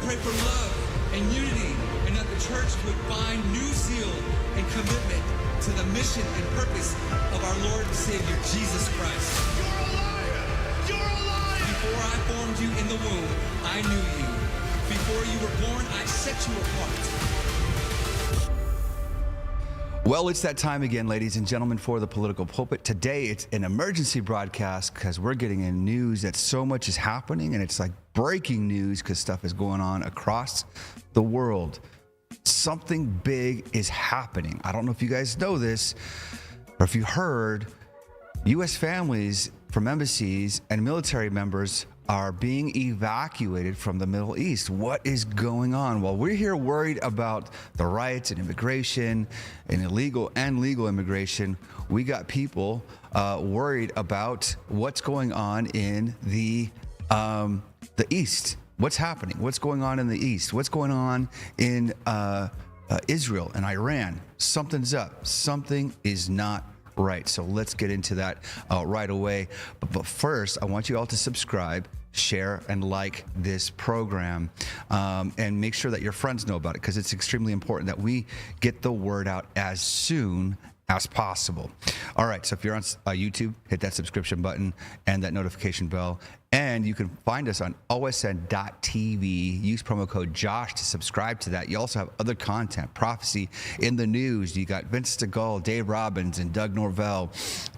Pray for love and unity, and that the church would find new zeal and commitment to the mission and purpose of our Lord and Savior, Jesus Christ. You're a liar! You're a liar! Before I formed you in the womb, I knew you. Before you were born, I set you apart. Well, it's that time again, ladies and gentlemen, for the Political Pulpit. Today, it's an emergency broadcast because we're getting in news that so much is happening, and it's like breaking news because stuff is going on across the world. Something big is happening. I don't know if you guys know this, or if you heard, U.S. families from embassies and military members are being evacuated from the Middle East. What is going on? Well, we're here worried about the riots and immigration and illegal and legal immigration. We got people worried about what's going on in the East. What's happening? What's going on in the East? What's going on in Israel and Iran? Something's up. Something is not right. So let's get into that right away. But first, I want you all to subscribe, share, and like this program, and make sure that your friends know about it, because it's extremely important that we get the word out as soon as possible. All right, so if you're on YouTube, hit that subscription button and that notification bell. And you can find us on osn.tv. Use promo code Josh to subscribe to that. You also have other content, prophecy in the news. You got Vince Stegall, Dave Robbins, and Doug Norvell,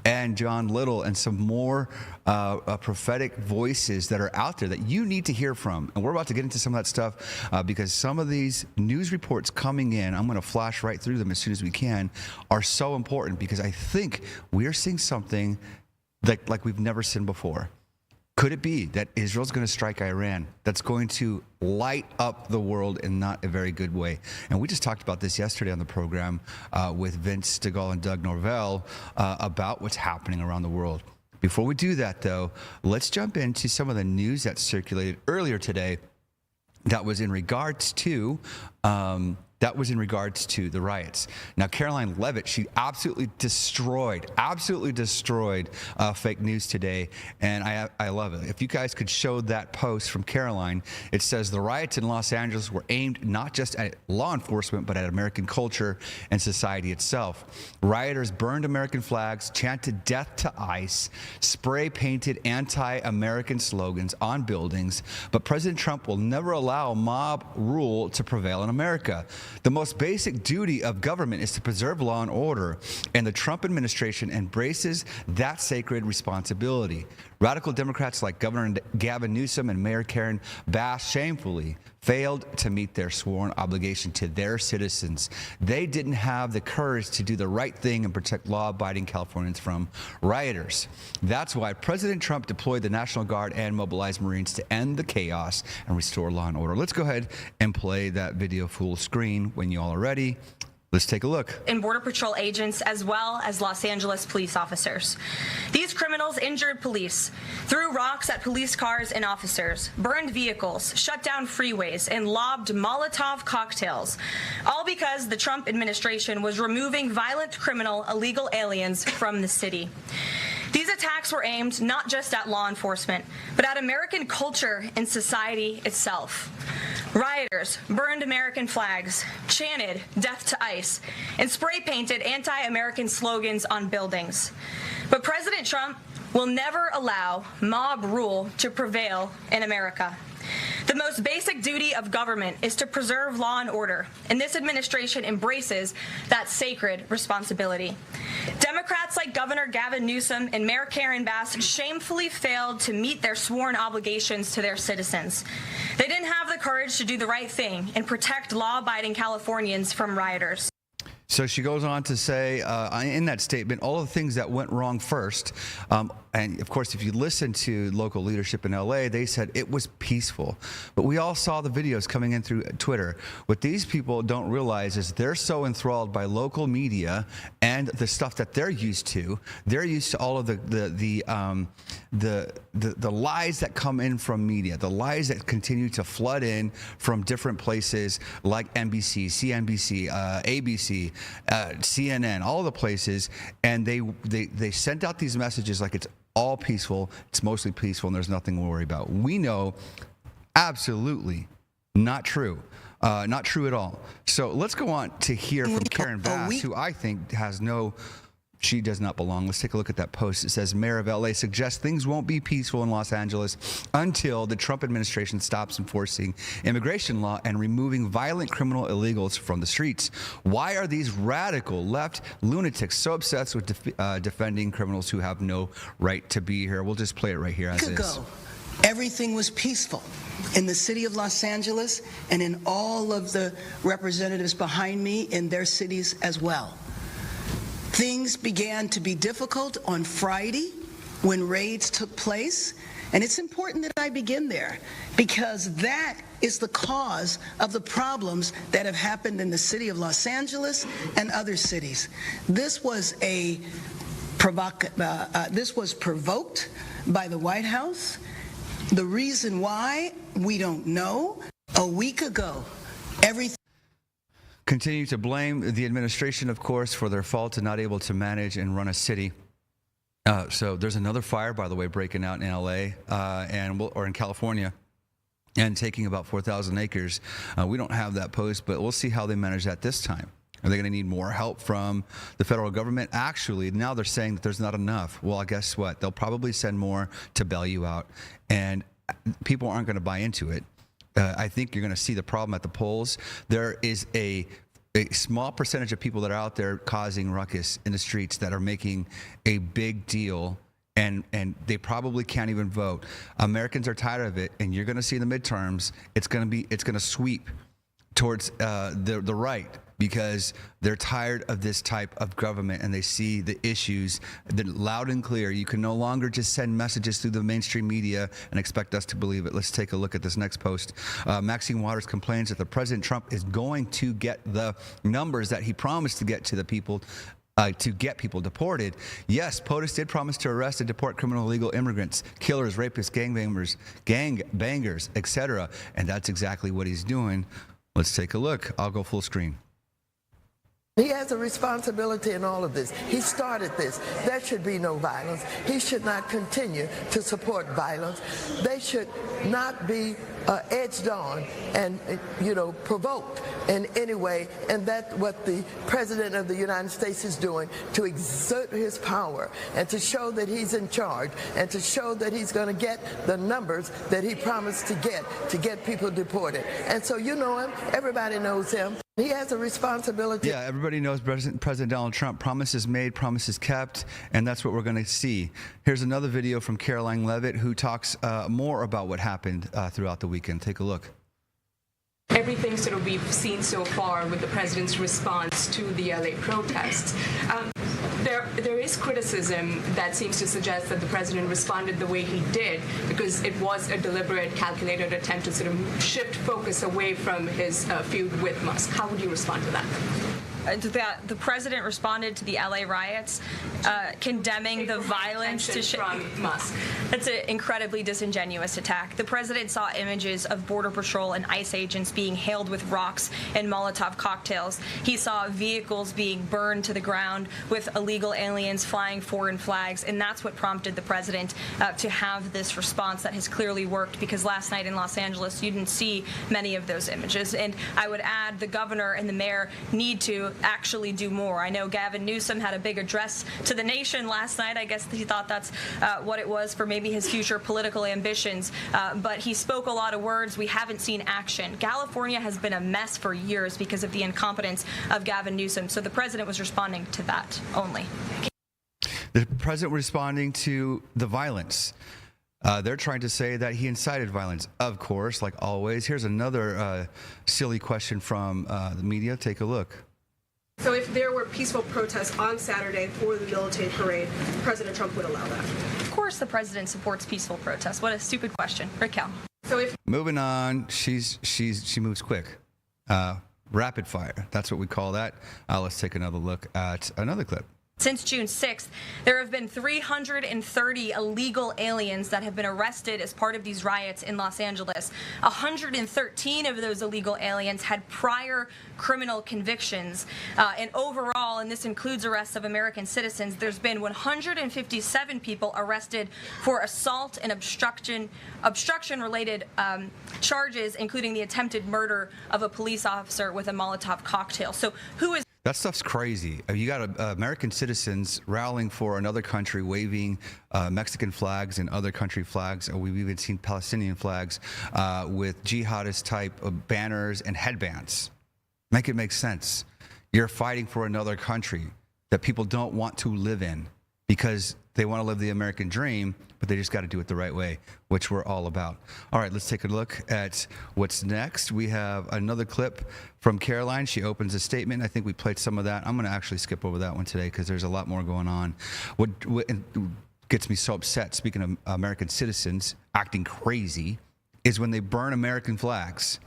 and John Little, and some more prophetic voices that are out there that you need to hear from. And we're about to get into some of that stuff because some of these news reports coming in, I'm going to flash right through them as soon as we can, are so important because I think we're seeing something that like we've never seen before. Could it be that Israel's going to strike Iran? That's going to light up the world in not a very good way. And we just talked about this yesterday on the program with Vince Stegall and Doug Norvell about what's happening around the world. Before we do that, though, let's jump into some of the news that circulated earlier today that was in regards to the riots. Now, Caroline Leavitt, she absolutely destroyed fake news today, and I love it. If you guys could show that post from Caroline, it says the riots in Los Angeles were aimed not just at law enforcement, but at American culture and society itself. Rioters burned American flags, chanted death to ICE, spray-painted anti-American slogans on buildings, but President Trump will never allow mob rule to prevail in America. The most basic duty of government is to preserve law and order, and the Trump administration embraces that sacred responsibility. Radical Democrats like Governor Gavin Newsom and Mayor Karen Bass shamefully failed to meet their sworn obligation to their citizens. They didn't have the courage to do the right thing and protect law-abiding Californians from rioters. That's why President Trump deployed the National Guard and mobilized Marines to end the chaos and restore law and order. Let's go ahead and play that video full screen when you all are ready. Let's take a look. And Border Patrol agents, as well as Los Angeles police officers. These criminals injured police, threw rocks at police cars and officers, burned vehicles, shut down freeways, and lobbed Molotov cocktails, all because the Trump administration was removing violent criminal illegal aliens from the city. These attacks were aimed not just at law enforcement, but at American culture and society itself. Rioters burned American flags, chanted death to ICE, and spray-painted anti-American slogans on buildings. But President Trump will never allow mob rule to prevail in America. The most basic duty of government is to preserve law and order, and this administration embraces that sacred responsibility. Democrats like Governor Gavin Newsom and Mayor Karen Bass shamefully failed to meet their sworn obligations to their citizens. They didn't have the courage to do the right thing and protect law-abiding Californians from rioters. So she goes on to say in that statement, all of the things that went wrong first, And of course, if you listen to local leadership in LA, they said it was peaceful. But we all saw the videos coming in through Twitter. What these people don't realize is they're so enthralled by local media and the stuff that they're used to. They're used to all of the lies that come in from media, the lies that continue to flood in from different places like NBC, CNBC, ABC, CNN, all the places, and they sent out these messages like it's all peaceful, it's mostly peaceful, and there's nothing to worry about. We know absolutely not true. Not true at all. So let's go on to hear from Karen Bass, who I think she does not belong. Let's take a look at that post. It says, Mayor of LA suggests things won't be peaceful in Los Angeles until the Trump administration stops enforcing immigration law and removing violent criminal illegals from the streets. Why are these radical left lunatics so obsessed with defending criminals who have no right to be here? We'll just play it right here as is. Everything was peaceful in the city of Los Angeles and in all of the representatives behind me in their cities as well. Things began to be difficult on Friday when raids took place, and it's important that I begin there because that is the cause of the problems that have happened in the city of Los Angeles and other cities. This was provoked by the White House. The reason why, we don't know. A week ago, everything continue to blame the administration, of course, for their fault in not able to manage and run a city. So there's another fire, by the way, breaking out in LA or in California and taking about 4,000 acres. We don't have that post, but we'll see how they manage that this time. Are they going to need more help from the federal government? Actually, now they're saying that there's not enough. Well, guess what? They'll probably send more to bail you out, and people aren't going to buy into it. I think you're going to see the problem at the polls. There is a small percentage of people that are out there causing ruckus in the streets that are making a big deal, and they probably can't even vote. Americans are tired of it, and you're going to see in the midterms, it's going to sweep towards the right, because they're tired of this type of government and they see the issues loud and clear. You can no longer just send messages through the mainstream media and expect us to believe it. Let's take a look at this next post. Maxine Waters complains that the President Trump is going to get the numbers that he promised to get to the people to get people deported. Yes, POTUS did promise to arrest and deport criminal illegal immigrants, killers, rapists, gangbangers, etc. And that's exactly what he's doing. Let's take a look. I'll go full screen. He has a responsibility in all of this. He started this. There should be no violence. He should not continue to support violence. They should not be edged on and, provoked in any way. And that's what the President of the United States is doing, to exert his power and to show that he's in charge and to show that he's going to get the numbers that he promised to get people deported. And so you know him. Everybody knows him. He has a responsibility. Yeah, everybody knows President Donald Trump. Promises made, promises kept, and that's what we're going to see. Here's another video from Caroline Levitt, who talks more about what happened throughout the weekend. Take a look. Everything sort of we've seen so far with the president's response to the LA protests. There is criticism that seems to suggest that the president responded the way he did because it was a deliberate, calculated attempt to sort of shift focus away from his feud with Musk. How would you respond to that? The president responded to the LA riots, condemning the violence from Musk. That's an incredibly disingenuous attack. The president saw images of Border Patrol and ICE agents being hailed with rocks and Molotov cocktails. He saw vehicles being burned to the ground with illegal aliens flying foreign flags, and that's what prompted the president to have this response that has clearly worked, because last night in Los Angeles, you didn't see many of those images. And I would add the governor and the mayor need to actually do more. I know Gavin Newsom had a big address to the nation last night. I guess he thought that's what it was for maybe his future political ambitions. But he spoke a lot of words. We haven't seen action. California has been a mess for years because of the incompetence of Gavin Newsom. So the president was responding to that only. The president responding to the violence. They're trying to say that he incited violence, of course, like always. Here's another silly question from the media. Take a look. So if there were peaceful protests on Saturday for the military parade, President Trump would allow that? Of course the president supports peaceful protests. What a stupid question. Raquel. So if Moving on, she moves quick. Rapid fire. That's what we call that. Let's take another look at another clip. Since June 6th, there have been 330 illegal aliens that have been arrested as part of these riots in Los Angeles. 113 of those illegal aliens had prior criminal convictions. And overall, and this includes arrests of American citizens, there's been 157 people arrested for assault and obstruction-related charges, including the attempted murder of a police officer with a Molotov cocktail. So who is That stuff's crazy. You got American citizens rallying for another country, waving Mexican flags and other country flags. We've even seen Palestinian flags with jihadist type of banners and headbands. Make it make sense. You're fighting for another country that people don't want to live in because they want to live the American dream, but they just got to do it the right way, which we're all about. All right, let's take a look at what's next. We have another clip from Caroline. She opens a statement. I think we played some of that. I'm going to actually skip over that one today because there's a lot more going on. What gets me so upset, speaking of American citizens acting crazy, is when they burn American flags.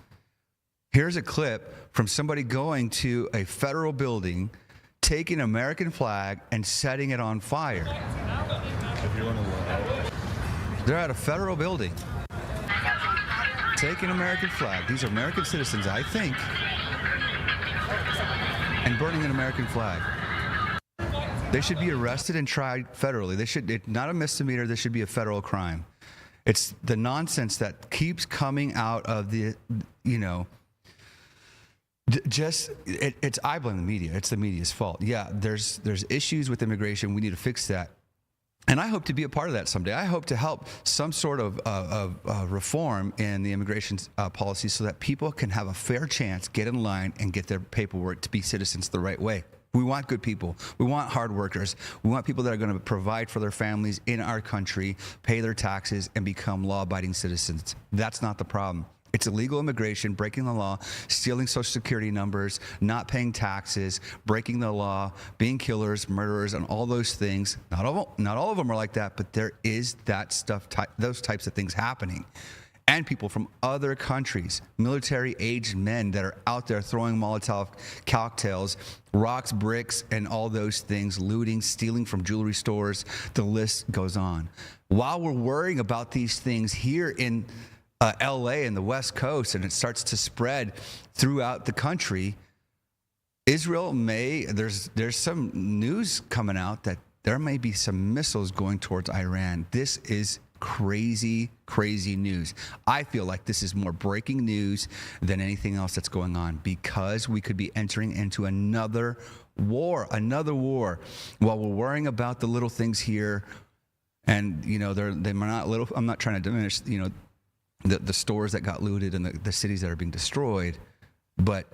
Here's a clip from somebody going to a federal building, taking an American flag and setting it on fire. They're at a federal building, taking an American flag. These are American citizens, I think, and burning an American flag. They should be arrested and tried federally. It's not a misdemeanor. This should be a federal crime. It's the nonsense that keeps coming out of the, I blame the media. It's the media's fault. Yeah, there's issues with immigration. We need to fix that. And I hope to be a part of that someday. I hope to help some sort of reform in the immigration policy so that people can have a fair chance, get in line, and get their paperwork to be citizens the right way. We want good people. We want hard workers. We want people that are going to provide for their families in our country, pay their taxes, and become law-abiding citizens. That's not the problem. It's illegal immigration, breaking the law, stealing Social Security numbers, not paying taxes, breaking the law, being killers, murderers, and all those things. Not all of them are like that, but there is that stuff, those types of things happening. And people from other countries, military-aged men that are out there throwing Molotov cocktails, rocks, bricks, and all those things, looting, stealing from jewelry stores. The list goes on. While we're worrying about these things here in LA and the West Coast, and it starts to spread throughout the country, Israel there's some news coming out that there may be some missiles going towards Iran. This is crazy, crazy news. I feel like this is more breaking news than anything else that's going on, because we could be entering into another war. While we're worrying about the little things here, and they're not little. I'm not trying to diminish the stores that got looted and the cities that are being destroyed, but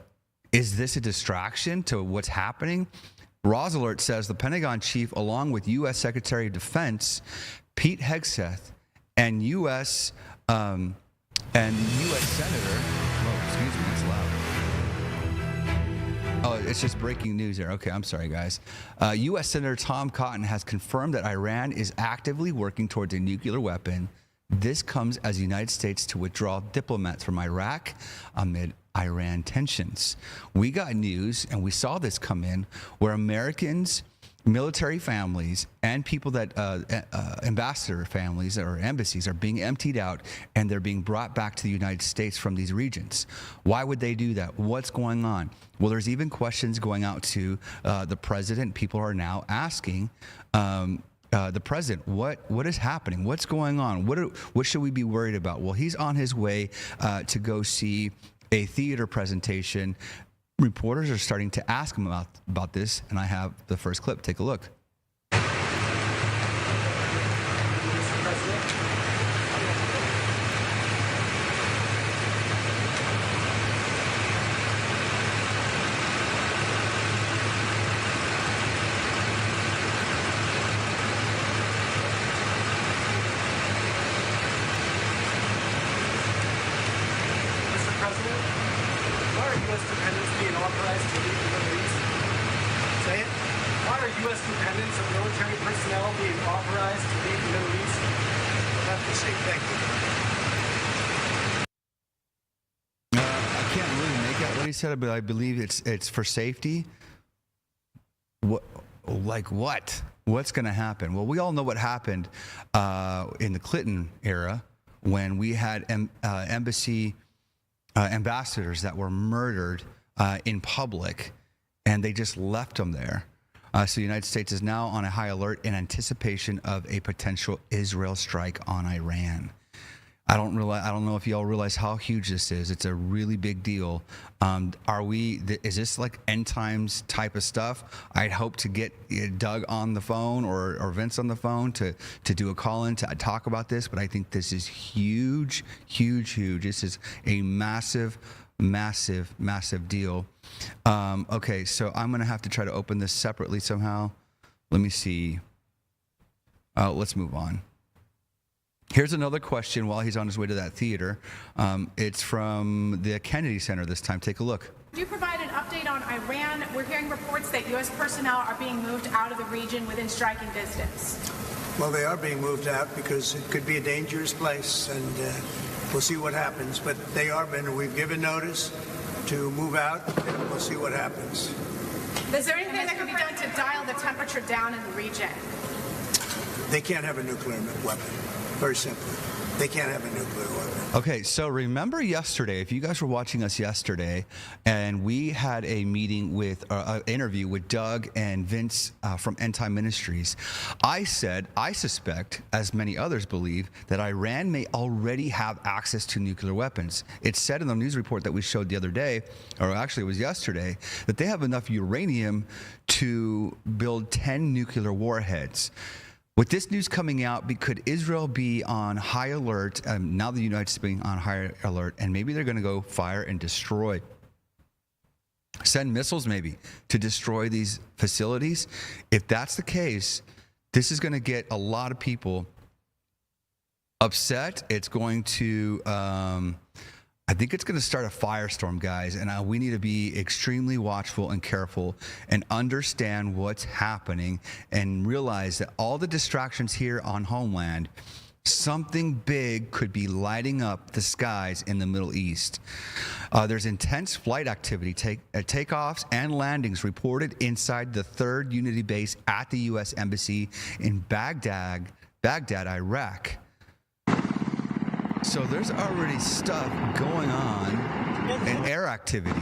is this a distraction to what's happening? Roz Alert says the Pentagon chief, along with U.S. Secretary of Defense Pete Hegseth and U.S. Senator. Oh, excuse me, that's loud. Oh, it's just breaking news there. Okay, I'm sorry, guys. U.S. Senator Tom Cotton has confirmed that Iran is actively working towards a nuclear weapon. This comes as the United States to withdraw diplomats from Iraq amid Iran tensions. We got news, and we saw this come in, where Americans, military families, and people that ambassador families or embassies are being emptied out, and they're being brought back to the United States from these regions. Why would they do that? What's going on? Well, there's even questions going out to the president. People are now asking the president, what is happening? What's going on? What should we be worried about? Well, he's on his way to go see a theater presentation. Reporters are starting to ask him about this, and I have the first clip. Take a look. Mr. President, why are U.S. defendants being authorized to leave the Middle East? are U.S. dependents of military personnel being authorized to leave the Middle East? That's the same thing. I can't really make out what he said, but I believe it's for safety. What, like what? What's going to happen? Well, we all know what happened in the Clinton era when we had embassy ambassadors that were murdered in public, and they just left them there. So the United States is now on a high alert in anticipation of a potential Israel strike on Iran. I don't know if y'all realize how huge this is. It's a really big deal. Is this like end times type of stuff? I'd hope to get Doug on the phone or Vince on the phone to do a call in to talk about this. But I think this is huge, huge, huge. This is a massive, massive, massive deal. Okay, so I'm going to have to try to open this separately somehow. Let me see. Let's move on. Here's another question while he's on his way to that theater. It's from the Kennedy Center this time. Take a look. Could you provide an update on Iran? We're hearing reports that U.S. personnel are being moved out of the region within striking distance. Well, they are being moved out because it could be a dangerous place, and we'll see what happens. But they are being, we've given notice to move out, and we'll see what happens. Is there anything that could be done to dial the temperature down in the region? They can't have a nuclear weapon. Very simple. They can't have a nuclear weapon. Okay, so remember yesterday, if you guys were watching us yesterday, and we had a meeting with, an interview with Doug and Vince from End Time Ministries, I said, I suspect, as many others believe, that Iran may already have access to nuclear weapons. It said in the news report that we showed the other day, or actually it was yesterday, that they have enough uranium to build 10 nuclear warheads. With this news coming out, could Israel be on high alert? Now the United States being on high alert, and maybe they're going to go fire and destroy, send missiles maybe to destroy these facilities. If that's the case, this is going to get a lot of people upset. It's going to, I think it's going to start a firestorm, guys, and we need to be extremely watchful and careful and understand what's happening and realize that all the distractions here on homeland, something big could be lighting up the skies in the Middle East. There's intense flight activity, takeoffs and landings reported inside the 3rd Unity base at the U.S. Embassy in Baghdad, Iraq. So there's already stuff going on and air activity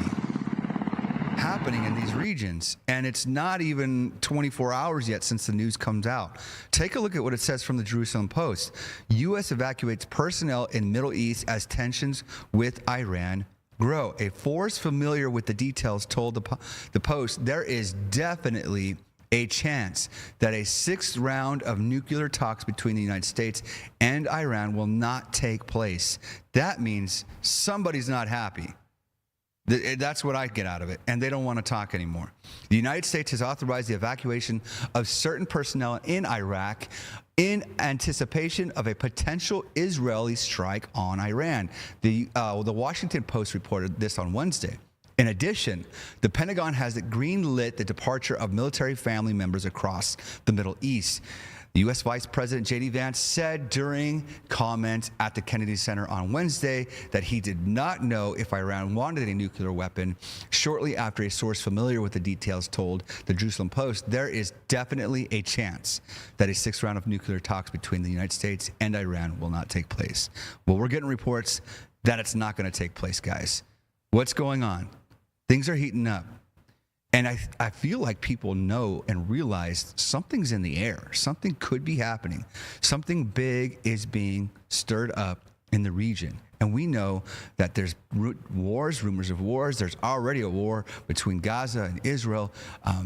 happening in these regions. And it's not even 24 hours yet since the news comes out. Take a look at what it says from the Jerusalem Post. U.S. evacuates personnel in Middle East as tensions with Iran grow. A force familiar with the details told the Post there is definitely a chance that a 6th round of nuclear talks between the United States and Iran will not take place. That means somebody's not happy. That's what I get out of it, and they don't want to talk anymore. The United States has authorized the evacuation of certain personnel in Iraq in anticipation of a potential Israeli strike on Iran. The Washington Post reported this on Wednesday. In addition, the Pentagon has green-lit the departure of military family members across the Middle East. The U.S. Vice President J.D. Vance said during comments at the Kennedy Center on Wednesday that he did not know if Iran wanted a nuclear weapon. Shortly after, a source familiar with the details told the Jerusalem Post there is definitely a chance that a 6th round of nuclear talks between the United States and Iran will not take place. Well, we're getting reports that it's not going to take place, guys. What's going on? Things are heating up. And I feel like people know and realize something's in the air. Something could be happening. Something big is being stirred up in the region. And we know that there's wars, rumors of wars. There's already a war between Gaza and Israel,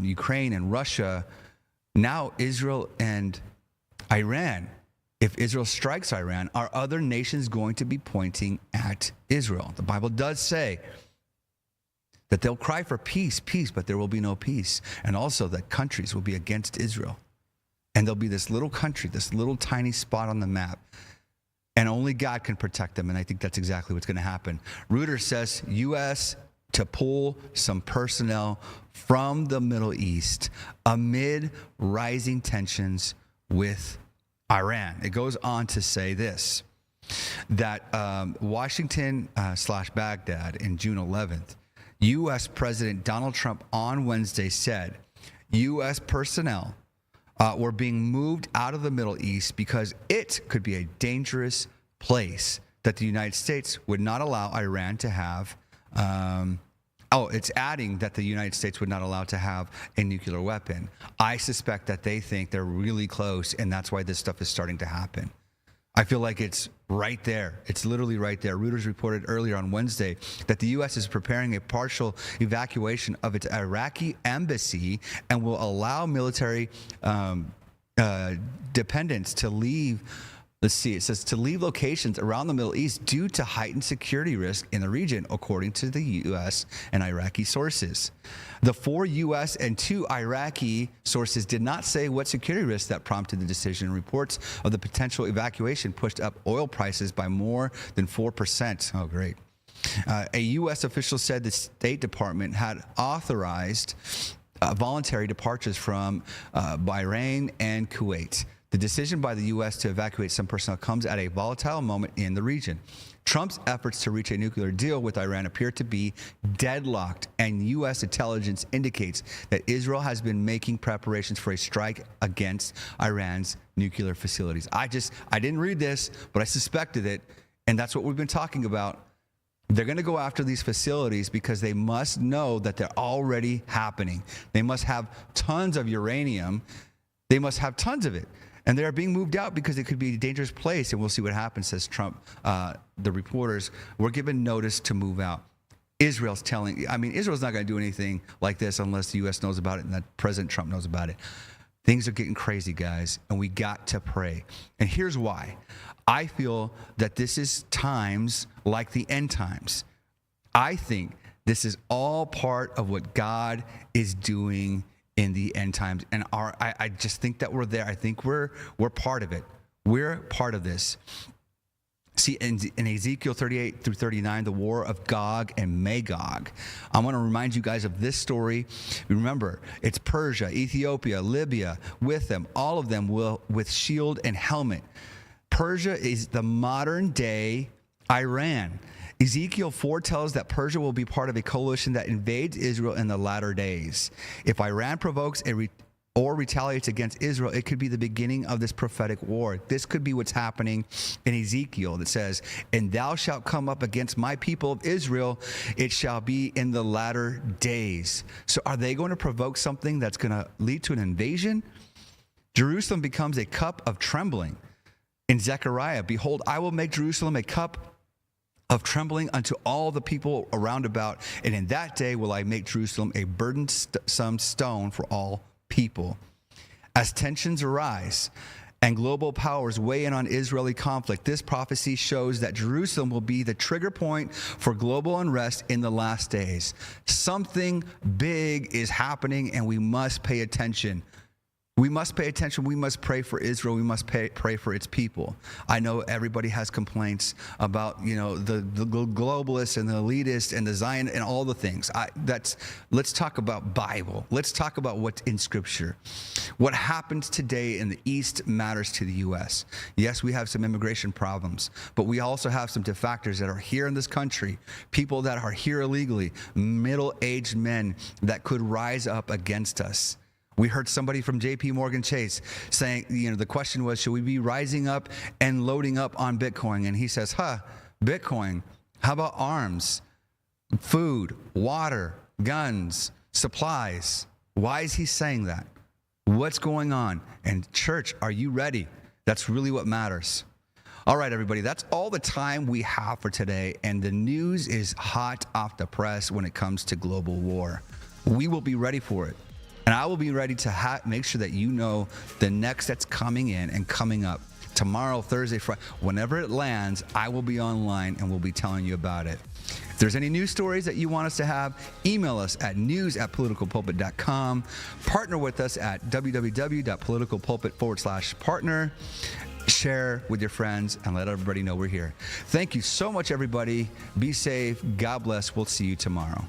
Ukraine and Russia. Now Israel and Iran. If Israel strikes Iran, are other nations going to be pointing at Israel? The Bible does say that they'll cry for peace, peace, but there will be no peace. And also that countries will be against Israel. And there'll be this little country, this little tiny spot on the map. And only God can protect them. And I think that's exactly what's going to happen. Reuters says U.S. to pull some personnel from the Middle East amid rising tensions with Iran. It goes on to say this, that Washington / Baghdad in June 11th, U.S. President Donald Trump on Wednesday said U.S. personnel were being moved out of the Middle East because it could be a dangerous place that the United States would not allow Iran to have. It's adding that the United States would not allow to have a nuclear weapon. I suspect that they think they're really close, and that's why this stuff is starting to happen. I feel like it's right there. It's literally right there. Reuters reported earlier on Wednesday that the U.S. is preparing a partial evacuation of its Iraqi embassy and will allow military dependents to leave. Let's see, it says to leave locations around the Middle East due to heightened security risk in the region, according to the U.S. and Iraqi sources. The 4 U.S. and 2 Iraqi sources did not say what security risk that prompted the decision. Reports of the potential evacuation pushed up oil prices by more than 4%. Oh, great. A U.S. official said the State Department had authorized voluntary departures from Bahrain and Kuwait. The decision by the U.S. to evacuate some personnel comes at a volatile moment in the region. Trump's efforts to reach a nuclear deal with Iran appear to be deadlocked, and U.S. intelligence indicates that Israel has been making preparations for a strike against Iran's nuclear facilities. I didn't read this, but I suspected it, and that's what we've been talking about. They're going to go after these facilities because they must know that they're already happening. They must have tons of uranium. They must have tons of it. And they are being moved out because it could be a dangerous place. And we'll see what happens, says Trump. The reporters were given notice to move out. Israel's not going to do anything like this unless the U.S. knows about it and that President Trump knows about it. Things are getting crazy, guys, and we got to pray. And here's why. I feel that this is times like the end times. I think this is all part of what God is doing in the end times, and I just think that we're there. I think we're part of it. We're part of this. See, in Ezekiel 38 through 39, the war of Gog and Magog. I want to remind you guys of this story. Remember, it's Persia, Ethiopia, Libya with them, all of them will with shield and helmet. Persia is the modern day Iran. Ezekiel foretells that Persia will be part of a coalition that invades Israel in the latter days. If Iran provokes or retaliates against Israel, it could be the beginning of this prophetic war. This could be what's happening in Ezekiel that says, "And thou shalt come up against my people of Israel, it shall be in the latter days." So are they going to provoke something that's going to lead to an invasion? Jerusalem becomes a cup of trembling. In Zechariah, behold, I will make Jerusalem a cup of trembling unto all the people around about, and in that day will I make Jerusalem a burdensome stone for all people. As tensions arise and global powers weigh in on Israeli conflict, this prophecy shows that Jerusalem will be the trigger point for global unrest in the last days. Something big is happening, and we must pay attention. We must pay attention. We must pray for Israel. We must pray for its people. I know everybody has complaints about, the globalists and the elitists and the Zion and all the things. Let's talk about Bible. Let's talk about what's in Scripture. What happens today in the East matters to the U.S. Yes, we have some immigration problems, but we also have some defectors that are here in this country, people that are here illegally, middle-aged men that could rise up against us. We heard somebody from J.P. Morgan Chase saying, the question was, should we be rising up and loading up on Bitcoin? And he says, Bitcoin, how about arms, food, water, guns, supplies? Why is he saying that? What's going on? And church, are you ready? That's really what matters. All right, everybody, that's all the time we have for today. And the news is hot off the press when it comes to global war. We will be ready for it. And I will be ready to make sure that you know the next that's coming in and coming up. Tomorrow, Thursday, Friday, whenever it lands, I will be online and we'll be telling you about it. If there's any news stories that you want us to have, email us at news@politicalpulpit.com. Partner with us at www.politicalpulpit.com/partner. Share with your friends and let everybody know we're here. Thank you so much, everybody. Be safe. God bless. We'll see you tomorrow.